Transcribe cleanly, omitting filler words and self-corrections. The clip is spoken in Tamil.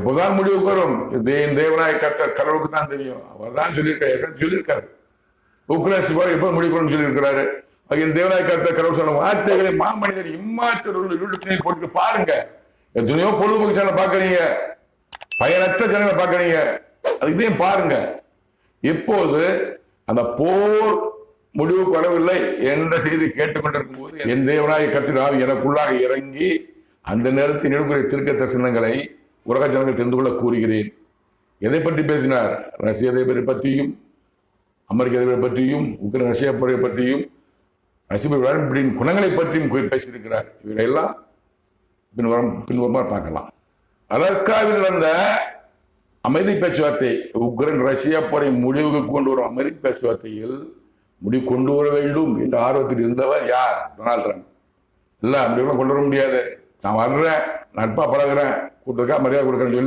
எப்போதான் முடிவுக்கு வரும்? தேவனாய கர்த்தர் கடவுளுக்கு தான் தெரியும். அவர் தான் சொல்லியிருக்காரு. உக்ரைன் எப்போ முடிவு வரும்னு சொல்லியிருக்கிறாரு. என் தேவனாய கர்த்தர் கடவுள் சொன்ன வார்த்தைகளை மாமனிதர் இம்மாற்றவர்கள் யூடியூப் போட்டு பாருங்க. எத்தனையோ பொழுதுபோக்கு சேனல் பாக்குறீங்க, பயனற்ற சேனலை பாக்குறீங்க, இதையும் பாருங்க. எப்போது அந்த போர் முடிவுக்கு வரவில்லை என்ற செய்தி கேட்டுக்கொண்டிருக்கும் போது என் தேவனாய கர்த்தர் எனக்குள்ளாக இறங்கி அந்த நேரத்தில் நினைவுக்குரிய திருக்க தரிசனங்களை உலக ஜனங்கள் தெரிந்து கொள்ள கூறுகிறேன். எதை பற்றி பேசினார்? ரஷ்ய அதிபரை பற்றியும், அமெரிக்க அதிபரை பற்றியும், உக்ரைன் ரஷ்யா போரை பற்றியும், ரஷ்ய குணங்களை பற்றியும் பேசியிருக்கிறார். இவையெல்லாம் பின்வருமாறு பார்க்கலாம். அலாஸ்காவில் நடந்த அமைதி பேச்சுவார்த்தை, உக்ரைன் ரஷ்யா போரை முடிவுக்கு கொண்டு வரும் அமைதி பேச்சுவார்த்தையில் முடிவு கொண்டு வர வேண்டும் என்ற ஆர்வத்தில் இருந்தவர் யார்? Donald Trump. இல்லை, முடிவுலாம் கொண்டு வர முடியாது, நான் வர்றேன், நட்பா பழகிறேன், கூட்டத்துக்காக மரியாதை கொடுக்குறேன்னு சொல்லி